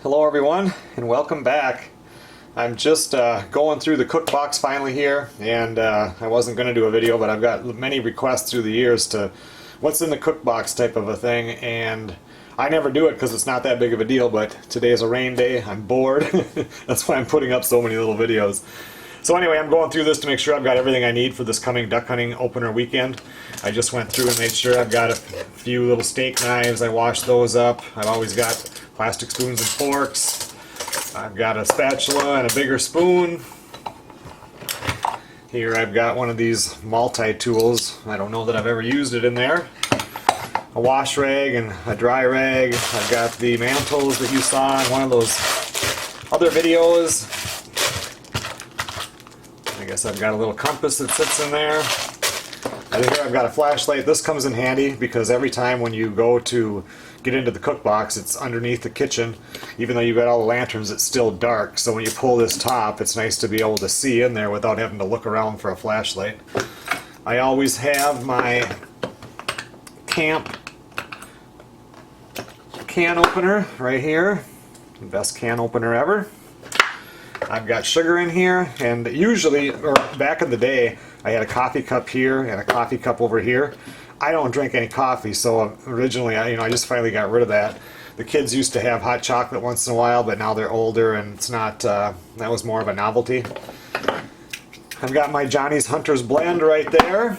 Hello everyone and welcome back. I'm just going through the cook box finally here, and I wasn't going to do a video, but I've got many requests through the years to what's in the cook box type of a thing, and I never do it because it's not that big of a deal, but today is a rain day, I'm bored. That's why I'm putting up so many little videos. So anyway, I'm going through this to make sure I've got everything I need for this coming duck hunting opener weekend. I just went through and made sure I've got a few little steak knives. I washed those up. I've always got plastic spoons and forks. I've got a spatula and a bigger spoon. Here I've got one of these multi-tools. I don't know that I've ever used it in there. A wash rag and a dry rag. I've got the Mantles that you saw in one of those other videos. I guess I've got a little compass that sits in there. And here I've got a flashlight. This comes in handy because every time when you go to get into the cook box, it's underneath the kitchen. Even though you've got all the lanterns, it's still dark. So when you pull this top, it's nice to be able to see in there without having to look around for a flashlight. I always have my camp can opener right here. The best can opener ever. I've got sugar in here, and usually, or back in the day, I had a coffee cup here and a coffee cup over here. I don't drink any coffee, so originally, I just finally got rid of that. The kids used to have hot chocolate once in a while, but now they're older, and it's not. That was more of a novelty. I've got my Johnny's Hunter's blend right there.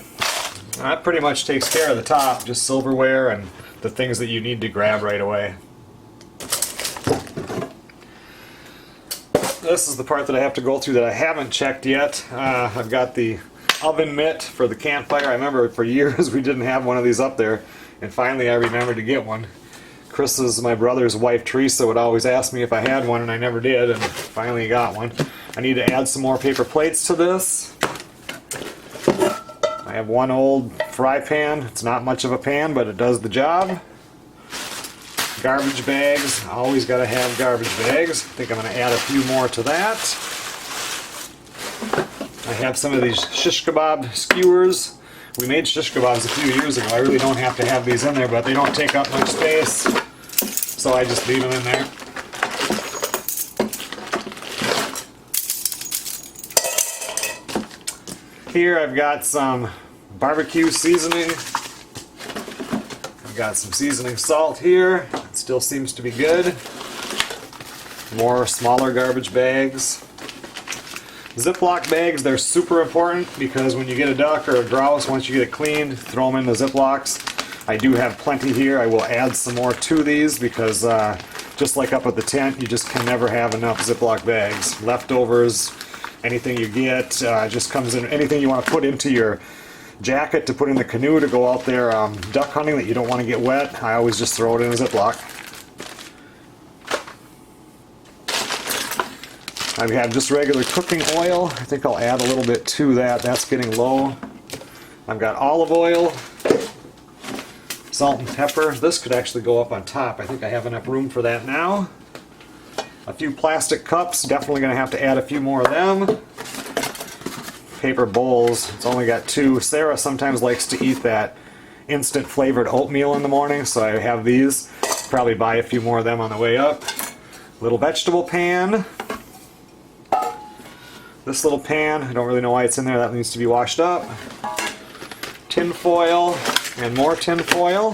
That pretty much takes care of the top, just silverware and the things that you need to grab right away. This is the part that I have to go through that I haven't checked yet. I've got the oven mitt for the campfire. I remember for years we didn't have one of these up there, and finally I remembered to get one. My brother's wife Teresa would always ask me if I had one, and I never did, and finally got one. I need to add some more paper plates to this. I have one old fry pan. It's not much of a pan, but it does the job. Garbage bags, always got to have garbage bags. I think I'm going to add a few more to that. I have some of these shish kebab skewers. We made shish kebabs a few years ago. I really don't have to have these in there, but they don't take up much space, so I just leave them in there. Here I've got some barbecue seasoning. I've got some seasoning salt here. It still seems to be good. More smaller garbage bags. Ziplock bags, they're super important because when you get a duck or a grouse, once you get it cleaned, throw them in the Ziplocs. I do have plenty here. I will add some more to these because just like up at the tent, you just can never have enough Ziploc bags. Leftovers, anything you get, just comes in. Anything you want to put into your jacket to put in the canoe to go out there duck hunting that you don't want to get wet, I always just throw it in a Ziploc. I have just regular cooking oil. I think I'll add a little bit to that. That's getting low. I've got olive oil, salt and pepper. This could actually go up on top. I think I have enough room for that now. A few plastic cups. Definitely going to have to add a few more of them. Paper bowls. It's only got 2. Sarah sometimes likes to eat that instant flavored oatmeal in the morning, so I have these. Probably buy a few more of them on the way up. Little vegetable pan. This little pan, I don't really know why it's in there. That needs to be washed up. Tin foil and more tin foil.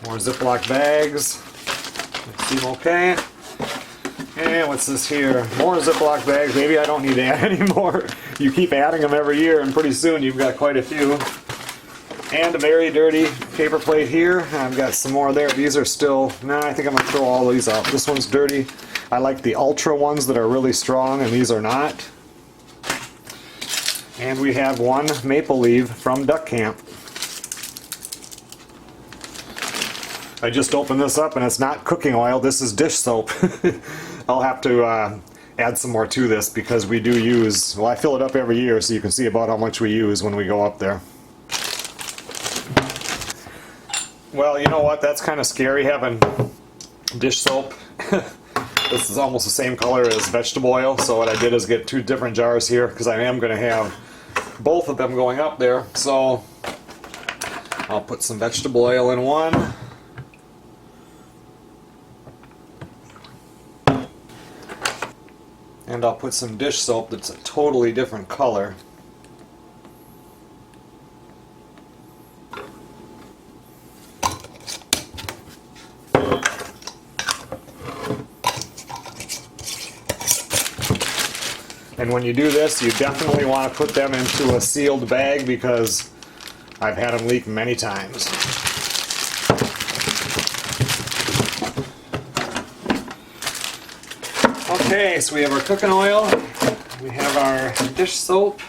More Ziploc bags. They seem okay. And what's this here? More Ziploc bags. Maybe I don't need to add any more. You keep adding them every year, and pretty soon you've got quite a few. And a very dirty paper plate here. I've got some more there. These are still... Nah, I think I'm going to throw all these out. This one's dirty. I like the ultra ones that are really strong, and these are not. And we have one maple leaf from duck camp. I just opened this up and it's not cooking oil, this is dish soap. I'll have to add some more to this because we do use, well, I fill it up every year so you can see about how much we use when we go up there. Well, you know what, that's kind of scary having dish soap. This is almost the same color as vegetable oil, so what I did is get 2 different jars here because I am going to have both of them going up there. So I'll put some vegetable oil in one, And I'll put some dish soap that's a totally different color. And when you do this, you definitely want to put them into a sealed bag because I've had them leak many times. Okay, so we have our cooking oil, we have our dish soap.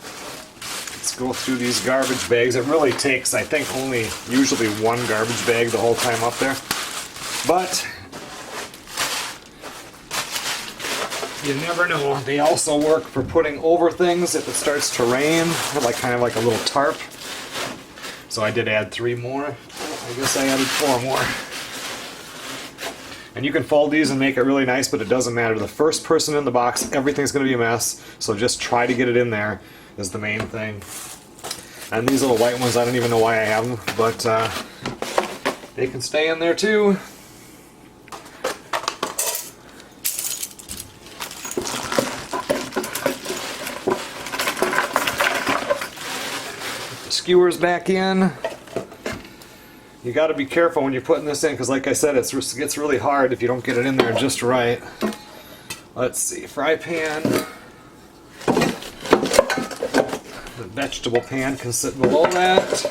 Let's go through these garbage bags. It really takes, I think, only usually one garbage bag the whole time up there. But you never know. They also work for putting over things if it starts to rain, like kind of like a little tarp. So I did add 3 more. I guess I added 4 more. And you can fold these and make it really nice, but it doesn't matter. The first person in the box, everything's going to be a mess. So just try to get it in there is the main thing. And these little white ones, I don't even know why I have them, but they can stay in there too. Skewers back in. You got to be careful when you're putting this in because, like I said, it gets really hard if you don't get it in there just right. Let's see, fry pan. The vegetable pan can sit below that.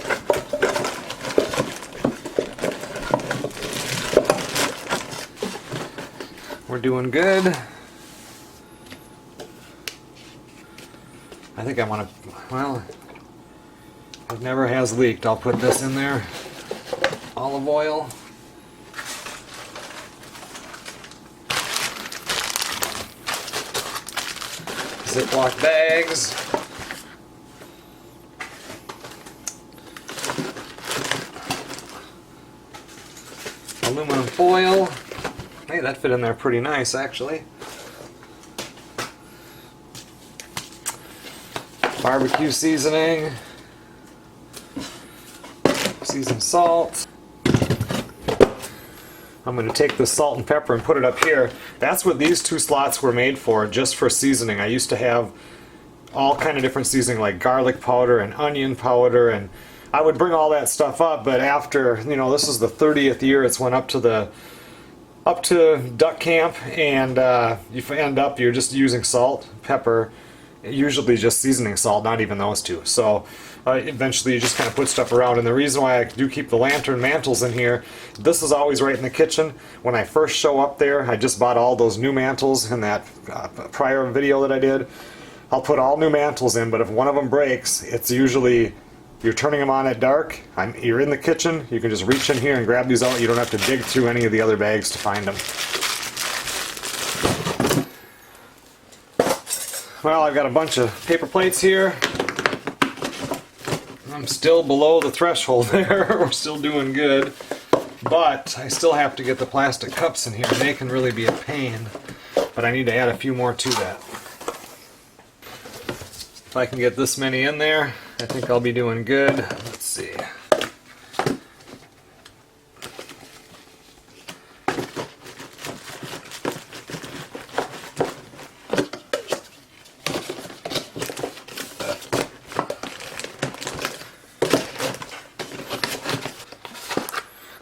We're doing good. I think I want to, well, it never has leaked. I'll put this in there. Olive oil. Ziplock bags. Aluminum foil. Hey, that fit in there pretty nice, actually. Barbecue seasoning. Seasoned salt. I'm going to take the salt and pepper and put it up here. That's what these 2 slots were made for, just for seasoning. I used to have all kind of different seasoning like garlic powder and onion powder, and I would bring all that stuff up, but after, you know, this is the 30th year it's went up to duck camp, and you end up, you're just using salt, pepper, usually just seasoning salt, not even those 2. So eventually you just kind of put stuff around, and the reason why I do keep the lantern mantles in here, this is always right in the kitchen. When I first show up there, I just bought all those new mantles in that prior video that I did. I'll put all new mantles in, but if one of them breaks, it's usually, you're turning them on at dark, you're in the kitchen, you can just reach in here and grab these out. You don't have to dig through any of the other bags to find them. Well, I've got a bunch of paper plates here. I'm still below the threshold there. We're still doing good. But I still have to get the plastic cups in here. They can really be a pain. But I need to add a few more to that. If I can get this many in there, I think I'll be doing good. Let's see.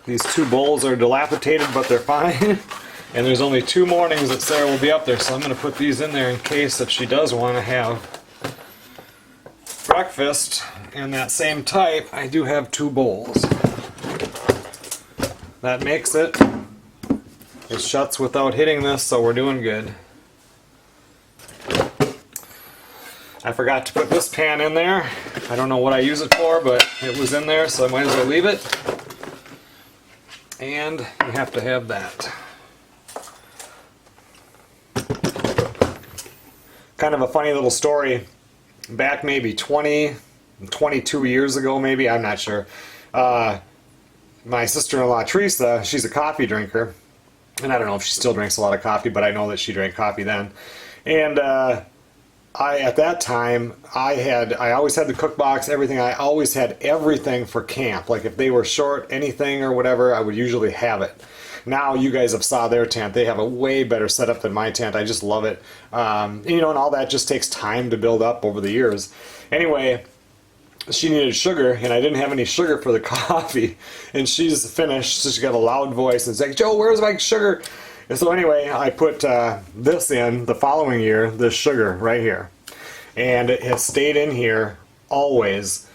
These 2 bowls are dilapidated, but they're fine. And there's only 2 mornings that Sarah will be up there, so I'm going to put these in there in case if she does want to have breakfast in that same type. I do have 2 bowls. That makes it. It shuts without hitting this, so we're doing good. I forgot to put this pan in there. I don't know what I use it for, but it was in there, so I might as well leave it. And you have to have that. Kind of a funny little story. Back maybe 22 years ago, maybe, I'm not sure. My sister-in-law Teresa, she's a coffee drinker. And I don't know if she still drinks a lot of coffee, but I know that she drank coffee then. And at that time, I always had the cook box, everything. I always had everything for camp. Like if they were short anything or whatever, I would usually have it. now you guys have saw their tent. They have a way better setup than my tent. I just love it. You know, and all that just takes time to build up over the years. Anyway, she needed sugar, and I didn't have any sugar for the coffee. And she's finished, so she got a loud voice and it's like, Joe, where's my sugar? And so anyway, I put this in the following year, this sugar right here. And it has stayed in here always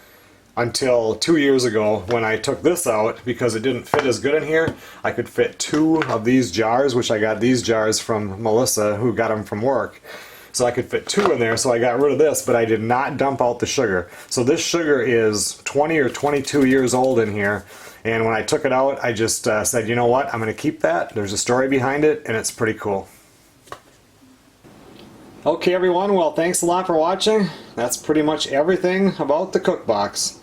until 2 years ago when I took this out because it didn't fit as good in here. I could fit 2 of these jars, which I got these jars from Melissa, who got them from work. So I could fit 2 in there, so I got rid of this, but I did not dump out the sugar. So this sugar is 20 or 22 years old in here, and when I took it out, I just said, you know what, I'm going to keep that. There's a story behind it, and it's pretty cool. Okay everyone, well thanks a lot for watching. That's pretty much everything about the cook box.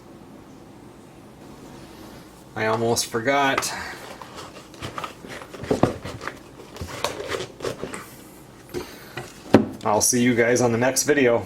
I almost forgot. I'll see you guys on the next video.